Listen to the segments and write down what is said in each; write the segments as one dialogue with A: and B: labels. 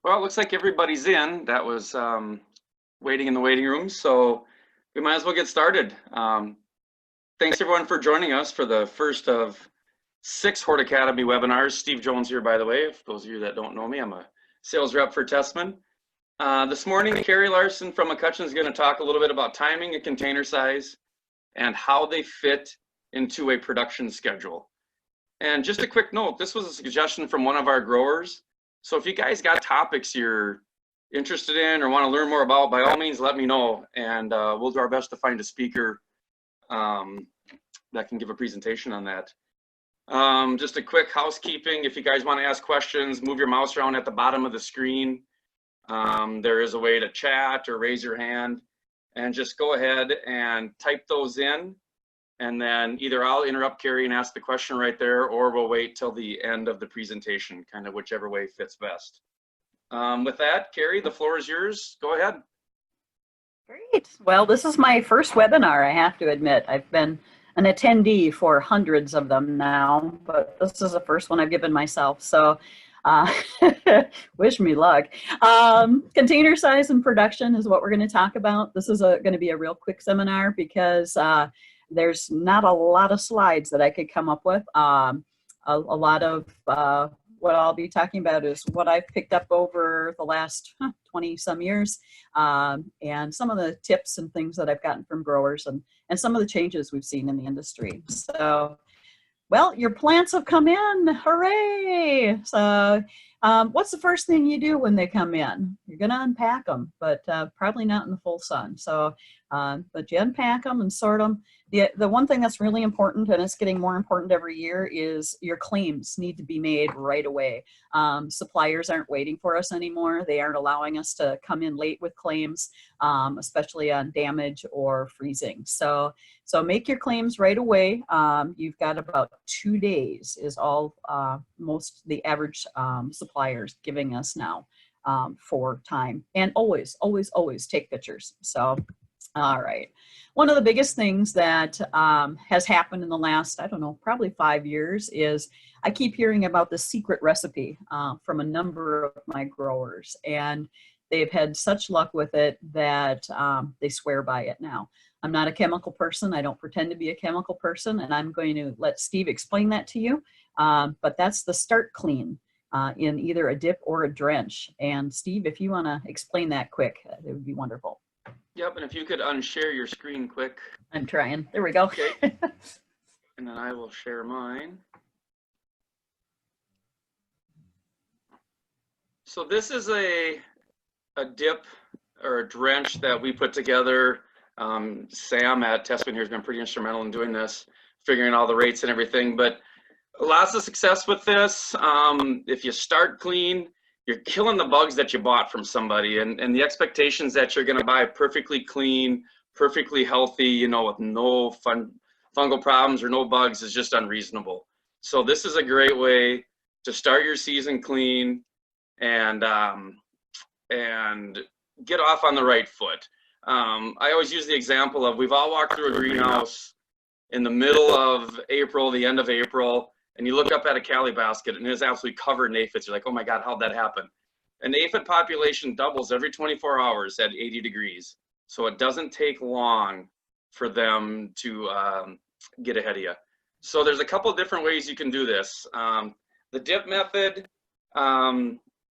A: Well, it looks like everybody's in. That was waiting in the waiting room, so we might as well get started. Thanks everyone for joining us for the first of 6 Hort Academy webinars. Steve Jones here, by the way. For those of you that don't know me, I'm a sales rep for Tessman. This morning, Carrie Larson from McHutchison is going to talk a little bit about timing and container size and how they fit into a production schedule. And just a quick note, this was a suggestion from one of our growers. So if you guys got topics you're interested in or want to learn more about, by all means, let me know. And we'll do our best to find a speaker that can give a presentation on that. Just a quick housekeeping. If you guys want to ask questions, move your mouse around at the bottom of the screen. There is a way to chat or raise your hand, and just go ahead and type those in. And then either I'll interrupt Carrie and ask the question right there, or we'll wait till the end of the presentation, kind of whichever way fits best. With that, Carrie, the floor is yours. Go ahead.
B: Great. Well, this is my first webinar, I have to admit. I've been an attendee for hundreds of them now, but this is the first one I've given myself. So wish me luck. Container size and production is what we're going to talk about. This is going to be a real quick seminar because there's not a lot of slides that I could come up with. A lot of what I'll be talking about is what I've picked up over the last 20 some years, and some of the tips and things that I've gotten from growers, and some of the changes we've seen in the industry. So, well, your plants have come in, hooray! So what's the first thing you do when they come in? You're gonna unpack them, but probably not in the full sun. So, but you unpack them and sort them. The one thing that's really important, and it's getting more important every year, is your claims need to be made right away. Suppliers aren't waiting for us anymore. They aren't allowing us to come in late with claims, especially on damage or freezing. So make your claims right away. You've got about 2 days is all most the average suppliers giving us now for time. And always, always, always take pictures. So, all right. One of the biggest things that has happened in the last, I don't know, probably 5 years is I keep hearing about the secret recipe from a number of my growers, and they've had such luck with it that they swear by it now. I'm not a chemical person. I don't pretend to be a chemical person, and I'm going to let Steve explain that to you. But that's the start clean in either a dip or a drench. And Steve, if you want to explain that quick, it would be wonderful.
A: Yep, and if you could unshare your screen quick.
B: I'm trying. There we go.
A: Okay. And then I will share mine. So this is a dip or a drench that we put together. Sam at Tessman here has been pretty instrumental in doing this, figuring all the rates and everything, but lots of success with this. If you start clean, you're killing the bugs that you bought from somebody, and the expectations that you're going to buy perfectly clean, perfectly healthy, you know, with no fungal problems or no bugs is just unreasonable. So this is a great way to start your season clean and get off on the right foot. I always use the example of, we've all walked through a greenhouse in the middle of April, the end of April, and you look up at a Cali basket and it's absolutely covered in aphids. You're like, oh my God, how'd that happen? An aphid population doubles every 24 hours at 80 degrees. So it doesn't take long for them to get ahead of you. So there's a couple of different ways you can do this. The dip method,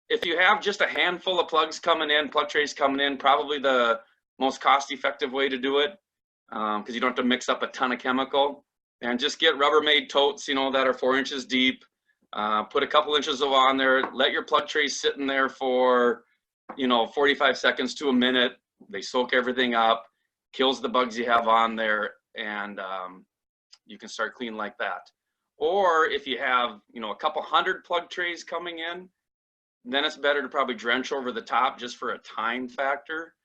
A: if you have just a handful of plugs coming in, plug trays coming in, probably the most cost-effective way to do it, because you don't have to mix up a ton of chemical. And just get Rubbermaid totes, you know, that are 4 inches deep. Put a couple inches of on there. Let your plug trays sit in there for, you know, 45 seconds to a minute. They soak everything up, kills the bugs you have on there, and you can start clean like that. Or if you have, you know, a couple hundred plug trays coming in, then it's better to probably drench over the top just for a time factor.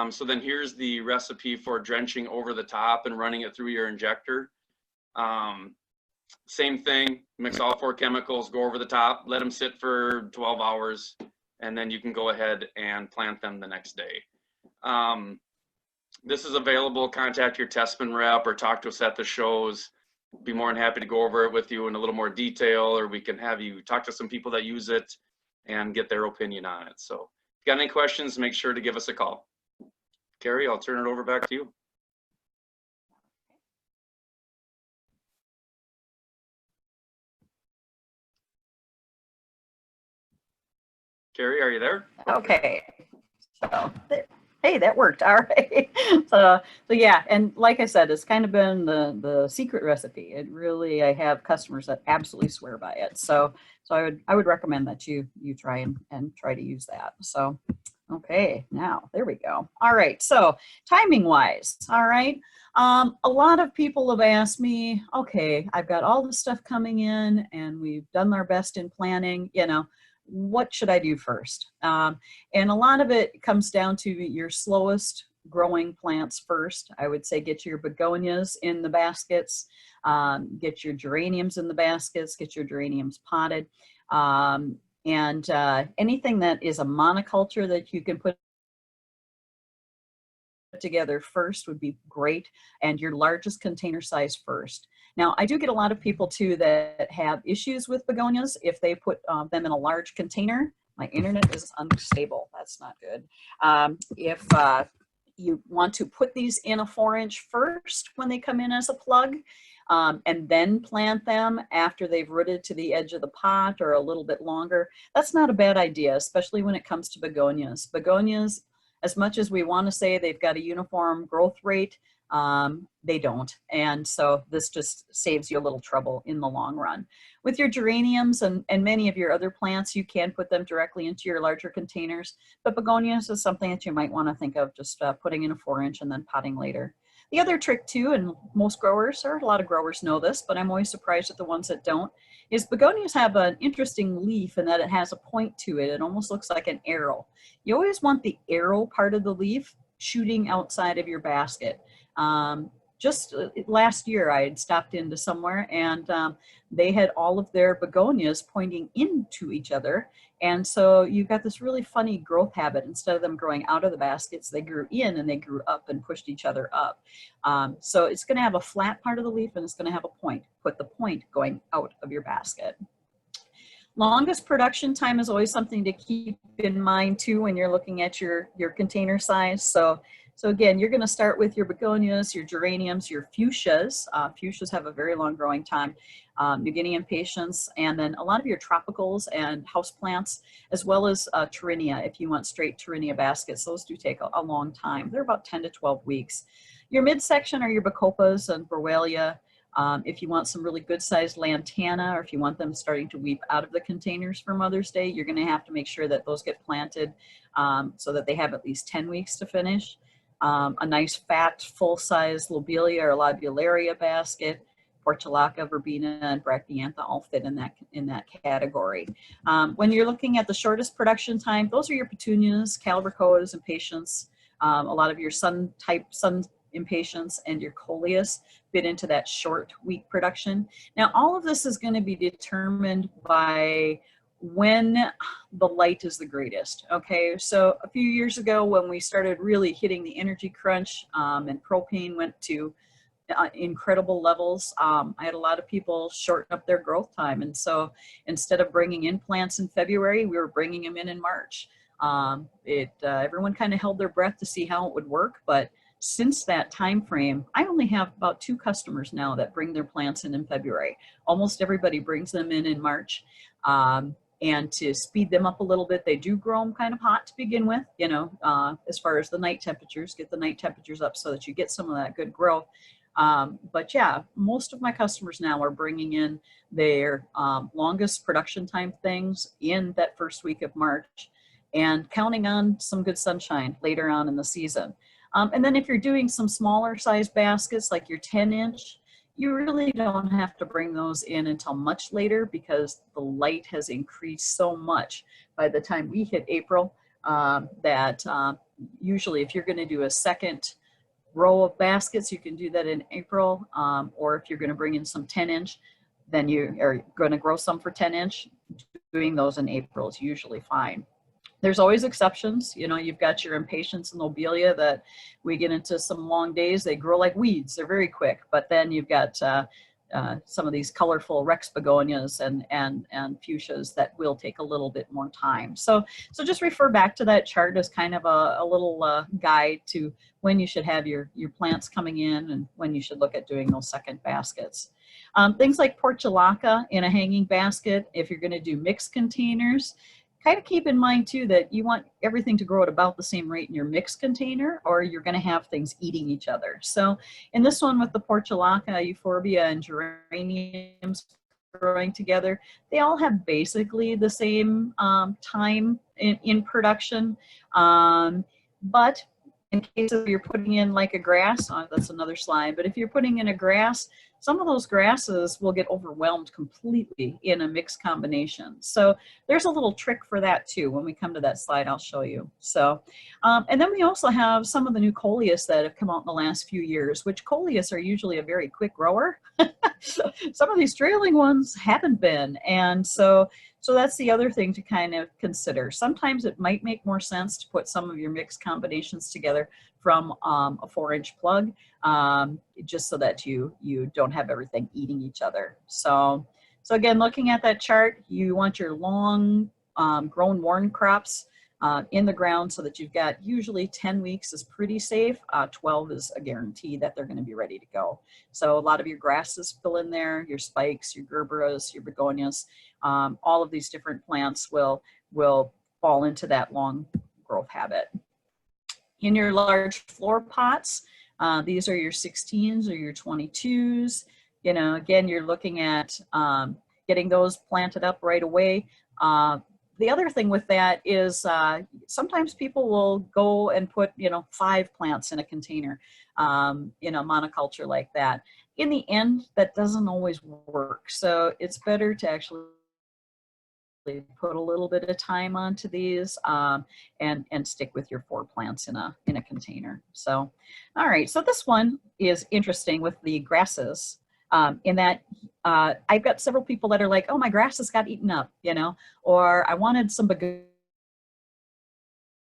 A: So then here's the recipe for drenching over the top and running it through your injector. Same thing, mix all 4 chemicals, go over the top, let them sit for 12 hours, and then you can go ahead and plant them the next day. This is available. Contact your Tessman rep or talk to us at the shows. Be more than happy to go over it with you in a little more detail, or we can have you talk to some people that use it and get their opinion on it. So if you got any questions, make sure to give us a call. Carrie, I'll turn it over back to you. Carrie, are you there?
B: Okay. So, hey, that worked. All right. So yeah, and like I said, it's kind of been the secret recipe. It really, I have customers that absolutely swear by it. So I would recommend that you try and try to use that. So, okay, now there we go. All right. So timing wise, all right. A lot of people have asked me, okay, I've got all this stuff coming in and we've done our best in planning, you know, what should I do first? And a lot of it comes down to your slowest growing plants first. I would say get your begonias in the baskets, get your geraniums in the baskets, get your geraniums potted. And anything that is a monoculture that you can put together first would be great, and your largest container size first. Now, I do get a lot of people too that have issues with begonias if they put them in a large container. My internet is unstable. That's not good. If you want to put these in a 4-inch first when they come in as a plug, and then plant them after they've rooted to the edge of the pot or a little bit longer, that's not a bad idea, especially when it comes to begonias. Begonias, as much as we want to say they've got a uniform growth rate, they don't. And so this just saves you a little trouble in the long run. With your geraniums and many of your other plants, you can put them directly into your larger containers, but begonias is something that you might want to think of just putting in a 4-inch and then potting later. The other trick too, and most growers, or a lot of growers know this, but I'm always surprised at the ones that don't, is begonias have an interesting leaf in that it has a point to it. It almost looks like an arrow. You always want the arrow part of the leaf shooting outside of your basket. Just last year I had stopped into somewhere and they had all of their begonias pointing into each other. And so you got this really funny growth habit. Instead of them growing out of the baskets, they grew in and they grew up and pushed each other up. So it's going to have a flat part of the leaf and it's going to have a point. Put the point going out of your basket. Longest production time is always something to keep in mind too when you're looking at your container size. So again, you're going to start with your begonias, your geraniums, your fuchsias. Fuchsias have a very long growing time. New Guinea impatiens, and then a lot of your tropicals and houseplants, as well as Tyrinia. If you want straight Tyrinia baskets, those do take a long time. They're about 10 to 12 weeks. Your midsection are your bacopas and Borrelia. If you want some really good sized lantana, or if you want them starting to weep out of the containers for Mother's Day, you're going to have to make sure that those get planted so that they have at least 10 weeks to finish. A nice fat full-size lobelia or lobularia basket, portulaca, verbena, and brachyantha all fit in that category. When you're looking at the shortest production time, those are your petunias, calibrachoas, impatiens. A lot of your sun impatiens and your coleus fit into that short week production. Now, all of this is going to be determined by when the light is the greatest. Okay, so a few years ago when we started really hitting the energy crunch and propane went to incredible levels, I had a lot of people shorten up their growth time, and so instead of bringing in plants in February, we were bringing them in March. Everyone kind of held their breath to see how it would work, but since that time frame, I only have about 2 customers now that bring their plants in February. Almost everybody brings them in March. And to speed them up a little bit, they do grow them kind of hot to begin with, you know, as far as the night temperatures, get the night temperatures up so that you get some of that good growth. But yeah, most of my customers now are bringing in their longest production time things in that first week of March and counting on some good sunshine later on in the season. And then if you're doing some smaller size baskets like your 10-inch, you really don't have to bring those in until much later because the light has increased so much by the time we hit April that usually if you're going to do a second row of baskets, you can do that in April, or if you're going to bring in some 10-inch, then you are going to grow some for 10-inch. Doing those in April is usually fine. There's always exceptions. You know, you've got your impatiens and lobelia that we get into some long days. They grow like weeds. They're very quick. But then you've got some of these colorful Rex begonias and fuchsias that will take a little bit more time. So just refer back to that chart as kind of a little guide to when you should have your plants coming in and when you should look at doing those second baskets. Things like portulaca in a hanging basket, if you're going to do mixed containers, kind of keep in mind too that you want everything to grow at about the same rate in your mixed container, or you're going to have things eating each other. So in this one with the portulaca, euphorbia, and geraniums growing together, they all have basically the same time in production. But in case of you're putting in like a grass, that's another slide, but if you're putting in a grass, some of those grasses will get overwhelmed completely in a mixed combination. So there's a little trick for that too. When we come to that slide, I'll show you. So, and then we also have some of the new coleus that have come out in the last few years, which coleus are usually a very quick grower. Some of these trailing ones haven't been. And so that's the other thing to kind of consider. Sometimes it might make more sense to put some of your mixed combinations together from a 4-inch plug, just so that you don't have everything eating each other. So again, looking at that chart, you want your long grown worn crops in the ground so that you've got usually 10 weeks is pretty safe. 12 is a guarantee that they're going to be ready to go. So a lot of your grasses fill in there, your spikes, your gerberas, your begonias, all of these different plants will fall into that long growth habit. In your large floor pots, these are your 16s or your 22s. You know, again, you're looking at getting those planted up right away. The other thing with that is sometimes people will go and put, 5 plants in a container, monoculture like that. In the end, that doesn't always work. So it's better to actually put a little bit of time onto these and stick with your 4 plants in a container. So, all right, so this one is interesting with the grasses in that I've got several people that are like, oh, my grasses got eaten up, or I wanted some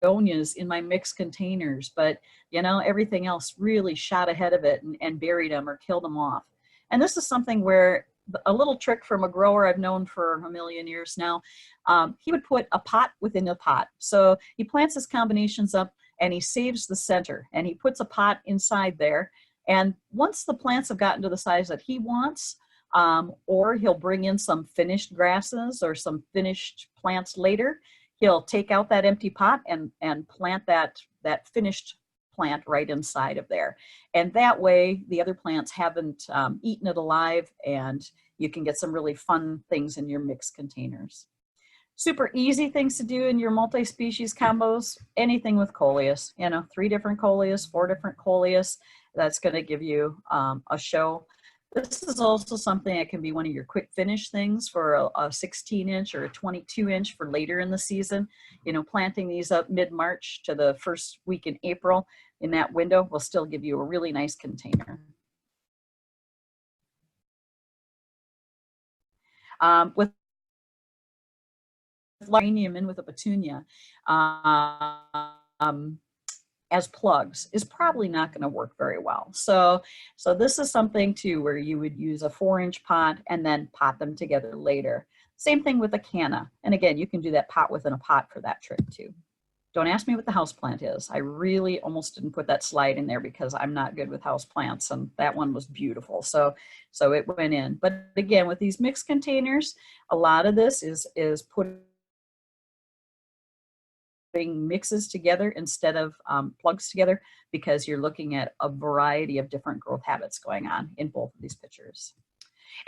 B: begonias in my mixed containers, but everything else really shot ahead of it and buried them or killed them off. And this is something where a little trick from a grower I've known for a million years now, he would put a pot within a pot. So he plants his combinations up and he saves the center and he puts a pot inside there. And once the plants have gotten to the size that he wants, or he'll bring in some finished grasses or some finished plants later, he'll take out that empty pot and plant that finished plant right inside of there. And that way the other plants haven't eaten it alive, and you can get some really fun things in your mixed containers. Super easy things to do in your multi-species combos, anything with coleus, 3 different coleus, 4 different coleus, that's going to give you a show. This is also something that can be one of your quick finish things for a 16-inch or a 22-inch for later in the season. Planting these up mid-March to the first week in April in that window will still give you a really nice container. With geranium in with a petunia as plugs is probably not going to work very well. So this is something too where you would use a 4-inch pot and then pot them together later. Same thing with a canna. And again, you can do that pot within a pot for that trick too. Don't ask me what the houseplant is. I really almost didn't put that slide in there because I'm not good with houseplants, and that one was beautiful. So it went in. But again, with these mixed containers, a lot of this is putting mixes together instead of plugs together, because you're looking at a variety of different growth habits going on in both of these pictures.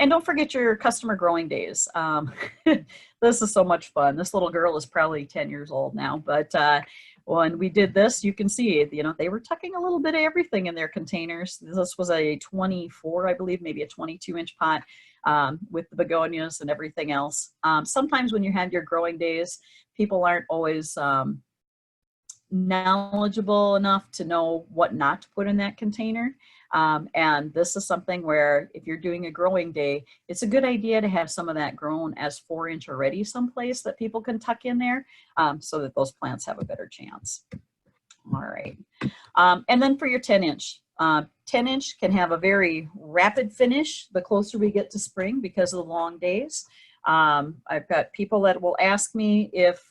B: And don't forget your customer growing days. This is so much fun. This little girl is probably 10 years old now, but when we did this, you can see, they were tucking a little bit of everything in their containers. This was a 24, I believe, maybe a 22-inch pot with the begonias and everything else. Sometimes when you have your growing days, people aren't always knowledgeable enough to know what not to put in that container. And this is something where if you're doing a growing day, it's a good idea to have some of that grown as 4-inch already someplace that people can tuck in there so that those plants have a better chance. All right. And then for your 10-inch, 10-inch can have a very rapid finish the closer we get to spring because of the long days. I've got people that will ask me if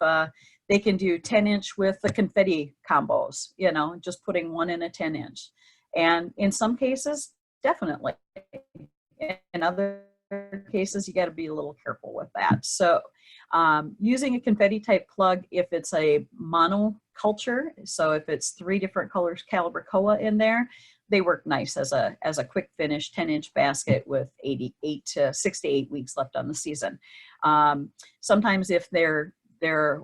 B: they can do 10-inch with the confetti combos, you know, just putting one in a 10-inch. And in some cases, definitely. In other cases, you got to be a little careful with that. So using a confetti type plug, if it's a monoculture, so if it's 3 different colors caliber koa in there, they work nice as a quick finish 10-inch basket with 6 to 8 weeks left on the season. Sometimes if they're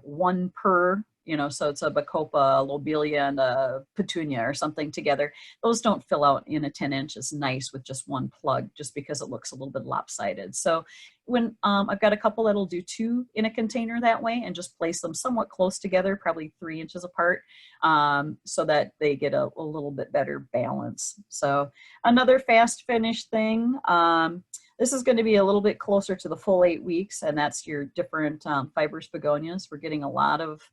B: 1 per, you know, so it's a bacopa, a lobelia, and a petunia or something together, those don't fill out in a 10-inch as nice with just 1 plug, just because it looks a little bit lopsided. So when I've got a couple that'll do 2 in a container that way and just place them somewhat close together, probably 3 inches apart, so that they get a little bit better balance. So another fast finish thing, this is going to be a little bit closer to the full 8 weeks, and that's your different fibrous begonias. We're getting a lot of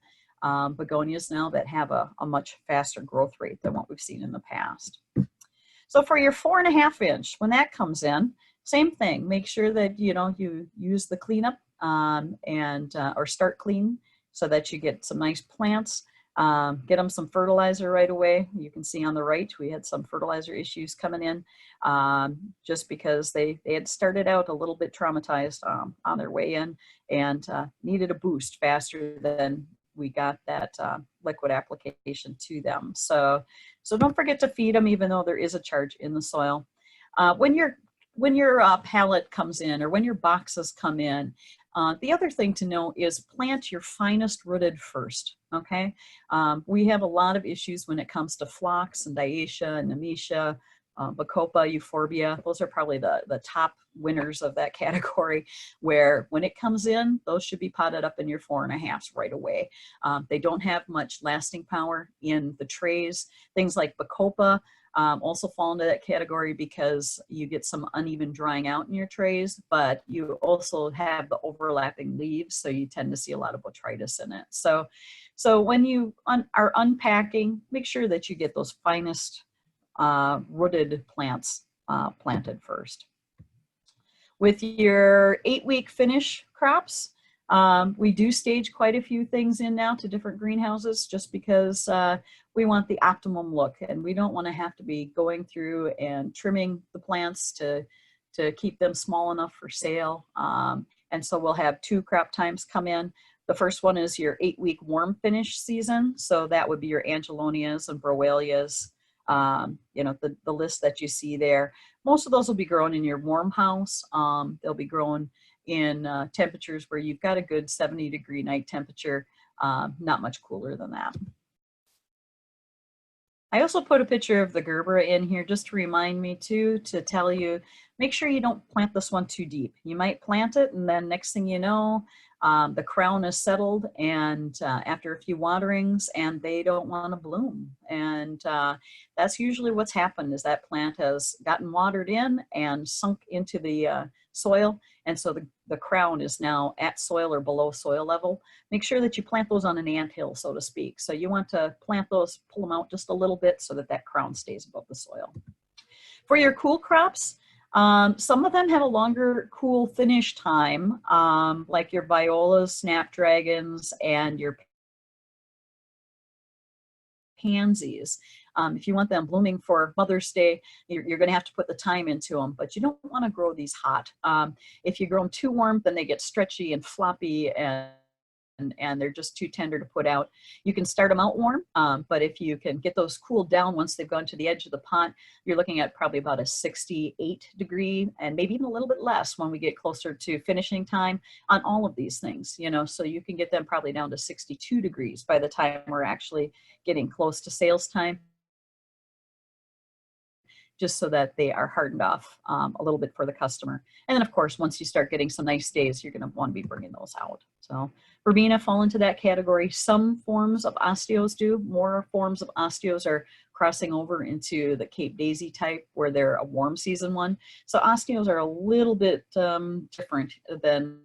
B: begonias now that have a much faster growth rate than what we've seen in the past. So for your 4.5 inch, when that comes in, same thing. Make sure that you use the cleanup or start clean so that you get some nice plants. Get them some fertilizer right away. You can see on the right we had some fertilizer issues coming in just because they had started out a little bit traumatized on their way in and needed a boost faster than we got that liquid application to them. So don't forget to feed them, even though there is a charge in the soil. When your pallet comes in or when your boxes come in, the other thing to know is plant your finest rooted first, okay? We have a lot of issues when it comes to phlox and diacia and nemesia, bacopa, euphorbia. Those are probably the top winners of that category, where when it comes in, those should be potted up in your 4.5s right away. They don't have much lasting power in the trays. Things like bacopa also fall into that category because you get some uneven drying out in your trays, but you also have the overlapping leaves, so you tend to see a lot of botrytis in it. So when you are unpacking, make sure that you get those finest rooted plants planted first. With your 8-week finish crops, we do stage quite a few things in now to different greenhouses just because we want the optimum look, and we don't want to have to be going through and trimming the plants to keep them small enough for sale. And so we'll have 2 crop times come in. The first one is your 8-week warm finish season. So that would be your angelonias and bromelias, the list that you see there. Most of those will be grown in your warm house. They'll be grown in temperatures where you've got a good 70-degree night temperature, not much cooler than that. I also put a picture of the gerbera in here just to remind me to tell you, make sure you don't plant this one too deep. You might plant it and then next thing you know, the crown is settled and after a few waterings and they don't want to bloom. And that's usually what's happened, is that plant has gotten watered in and sunk into the soil. And so the crown is now at soil or below soil level. Make sure that you plant those on an anthill, so to speak. So you want to plant those, pull them out just a little bit so that crown stays above the soil. For your cool crops, some of them have a longer cool finish time, like your violas, snapdragons, and your pansies. If you want them blooming for Mother's Day, you're going to have to put the time into them, but you don't want to grow these hot. If you grow them too warm, then they get stretchy and floppy and they're just too tender to put out. You can start them out warm, but if you can get those cooled down once they've gone to the edge of the pot, you're looking at probably about a 68-degree and maybe even a little bit less when we get closer to finishing time on all of these things, so you can get them probably down to 62 degrees by the time we're actually getting close to sales time, just so that they are hardened off a little bit for the customer. And then of course, once you start getting some nice days, you're gonna want to be bringing those out. So verbena fall into that category. Some forms of osteos do. More forms of osteos are crossing over into the Cape Daisy type, where they're a warm season one. So osteos are a little bit different than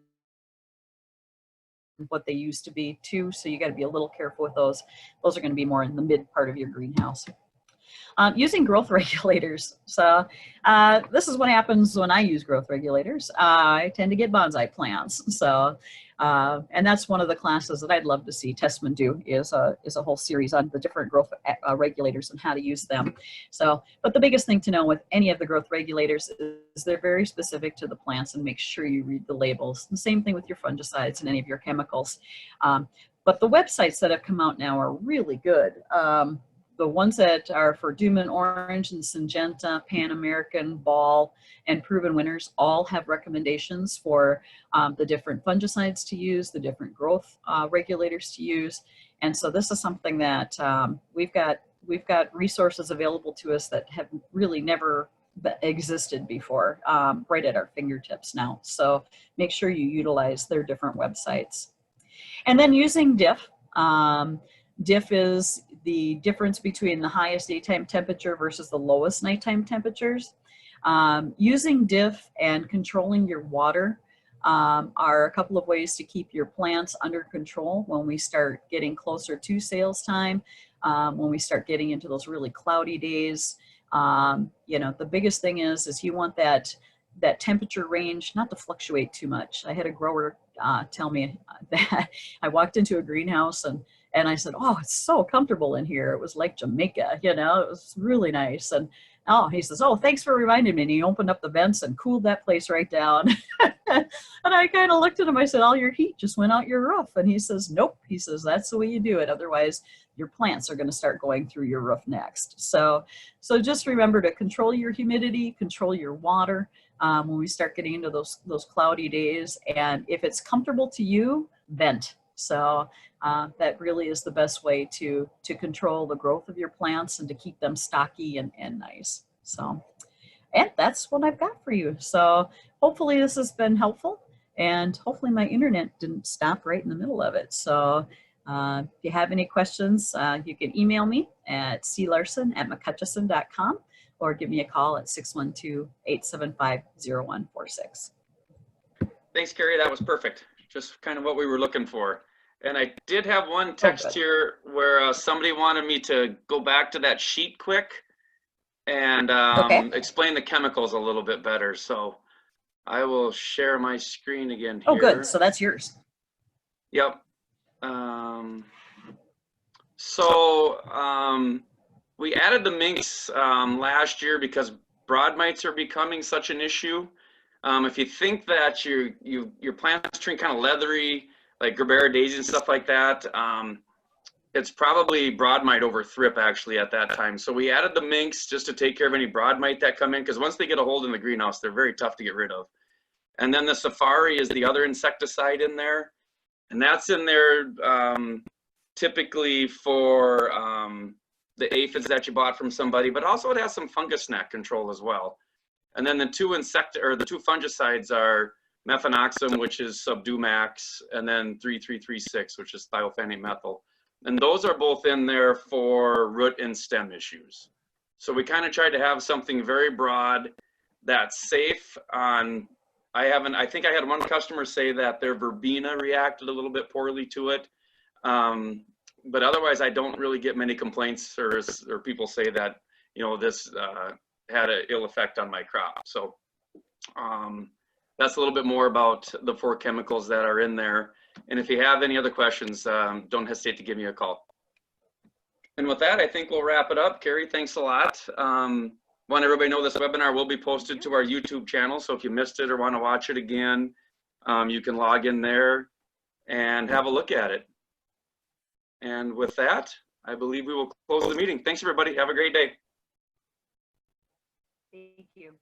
B: what they used to be too. So you got to be a little careful with those. Those are going to be more in the mid part of your greenhouse. Using growth regulators. So this is what happens when I use growth regulators. I tend to get bonsai plants. So, and that's one of the classes that I'd love to see Tessman do is a whole series on the different growth regulators and how to use them. So, but the biggest thing to know with any of the growth regulators is they're very specific to the plants, and make sure you read the labels. The same thing with your fungicides and any of your chemicals. But the websites that have come out now are really good. The ones that are for Doom and Orange and Syngenta, Pan American, Ball, and Proven Winners all have recommendations for the different fungicides to use, the different growth regulators to use. And so this is something that we've got resources available to us that have really never existed before, right at our fingertips now. So make sure you utilize their different websites. And then using diff. Diff is the difference between the highest daytime temperature versus the lowest nighttime temperatures. Using diff and controlling your water are a couple of ways to keep your plants under control when we start getting closer to sales time, when we start getting into those really cloudy days. You know, the biggest thing is you want that temperature range not to fluctuate too much. I had a grower tell me that I walked into a greenhouse and I said, "Oh, it's so comfortable in here. It was like Jamaica, you know, it was really nice." And oh, he says, "Oh, thanks for reminding me." And he opened up the vents and cooled that place right down. And I kind of looked at him. I said, "All your heat just went out your roof." And he says, "Nope." He says, "That's the way you do it. Otherwise, your plants are going to start going through your roof next." So just remember to control your humidity, control your water when we start getting into those cloudy days. And if it's comfortable to you, vent. So that really is the best way to control the growth of your plants and to keep them stocky and nice. So, and that's what I've got for you. So hopefully this has been helpful, and hopefully my internet didn't stop right in the middle of it. So if you have any questions, you can email me at clarson@mchutchison.com or give me a call at 612-875-0146.
A: Thanks, Carrie. That was perfect. Just kind of what we were looking for. And I did have one text here where somebody wanted me to go back to that sheet quick and explain the chemicals a little bit better. So I will share my screen again here.
B: Oh, good. So that's yours.
A: Yep. We added the minks last year because broad mites are becoming such an issue. If you think that your plants turn kind of leathery, like Gerbera daisy and stuff like that, it's probably broad mite over thrip actually at that time. So we added the minks just to take care of any broad mite that come in, because once they get a hold in the greenhouse, they're very tough to get rid of. And then the Safari is the other insecticide in there, and that's in there typically for the aphids that you bought from somebody, but also it has some fungus gnat control as well. And then the two fungicides are mefenoxam, which is Subdumax, and then 3336, which is thiophanate methyl. And those are both in there for root and stem issues. So we kind of tried to have something very broad that's safe on. I think I had one customer say that their verbena reacted a little bit poorly to it. But otherwise, I don't really get many complaints or people say that, you know, this had an ill effect on my crop. So that's a little bit more about the 4 chemicals that are in there. And if you have any other questions, don't hesitate to give me a call. And with that, I think we'll wrap it up. Carrie, thanks a lot. Want everybody to know this webinar will be posted to our YouTube channel. So if you missed it or want to watch it again, you can log in there and have a look at it. And with that, I believe we will close the meeting. Thanks, everybody. Have a great day.
B: Thank you.